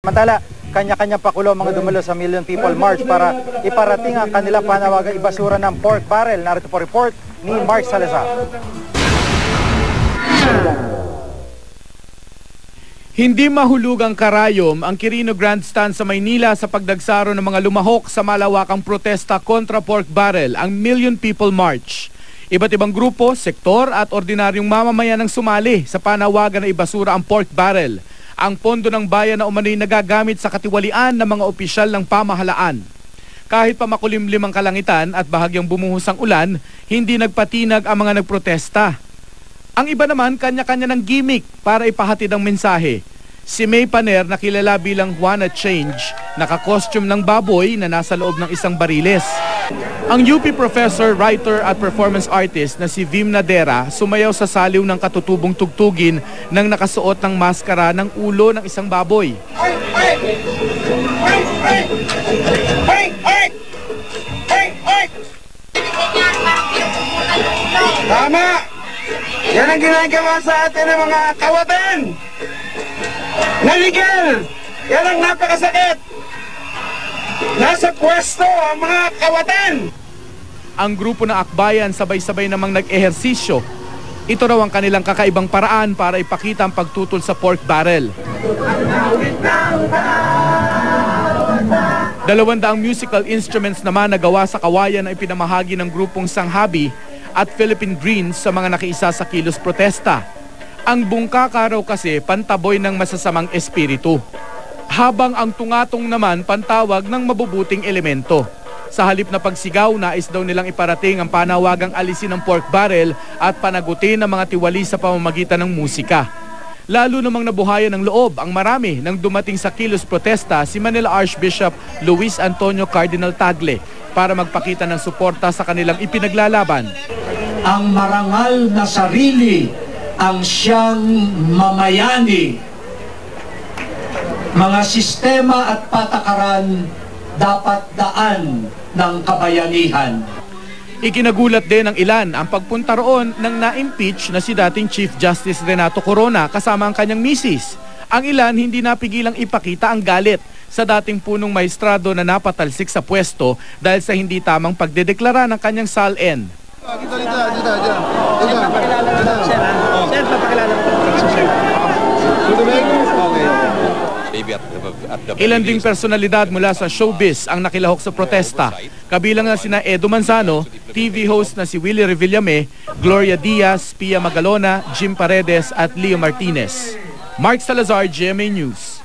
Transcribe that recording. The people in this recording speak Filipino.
Samantala, kanya-kanya pakulo mga dumalo sa Million People March para iparating ang kanilang panawagang ibasura ng pork barrel. Narito po report ni Mark Salazar. Hindi mahulugang karayom ang Quirino Grandstand sa Maynila sa pagdagsaro ng mga lumahok sa malawakang protesta kontra pork barrel, ang Million People March. Iba't ibang grupo, sektor at ordinaryong mamamayan ang sumali sa panawagan na ibasura ang pork barrel, ang pondo ng bayan na umano'y nagagamit sa katiwalian ng mga opisyal ng pamahalaan. Kahit pa makulimlim ang kalangitan at bahagyang bumuhos ang ulan, hindi nagpatinag ang mga nagprotesta. Ang iba naman, kanya-kanya ng gimmick para ipahatid ang mensahe. Si May Paner na kilala bilang Juana Change, naka-costume ng baboy na nasa loob ng isang bariles. Ang UP professor, writer at performance artist na si Vim Nadera sumayaw sa saliw ng katutubong tugtugin nang nakasuot ng maskara ng ulo ng isang baboy. Tama! Yan ang ginagawa sa atin ng mga kawatan! Naligel! Yan ang napakasakit! Nasa pwesto ang mga kawatan! Ang grupo ng Akbayan sabay-sabay namang nag-ehersisyo. Ito raw ang kanilang kakaibang paraan para ipakita ang pagtutol sa pork barrel. 200 musical instruments naman na gawa sa kawayan na ipinamahagi ng grupong Sanghabi at Philippine Greens sa mga nakiisa sa kilos protesta. Ang bungkaka raw kasi pantaboy ng masasamang espiritu, habang ang tungatong naman pantawag ng mabubuting elemento. Sa halip na pagsigaw, nais daw nilang iparating ang panawagang alisin ng pork barrel at panagutin ang mga tiwali sa pamamagitan ng musika. Lalo namang nabuhayan ng loob ang marami nang dumating sa kilos protesta si Manila Archbishop Luis Antonio Cardinal Tagle para magpakita ng suporta sa kanilang ipinaglalaban. Ang marangal na sarili ang siyang mamayani. Mga sistema at patakaran dapat daan ng kabayanihan. Ikinagulat din ng ilan ang pagpunta roon ng na-impeach na si dating Chief Justice Renato Corona kasama ang kanyang misis. Ang ilan hindi napigilang ipakita ang galit sa dating punong maestrado na napatalsik sa pwesto dahil sa hindi tamang pagdedeklara ng kanyang SALN. Ilan ding personalidad mula sa showbiz ang nakilahok sa protesta. Kabilang na sina Edo Manzano, TV host na si Willie Revillame, Gloria Diaz, Pia Magalona, Jim Paredes at Leo Martinez. Mark Salazar, GMA News.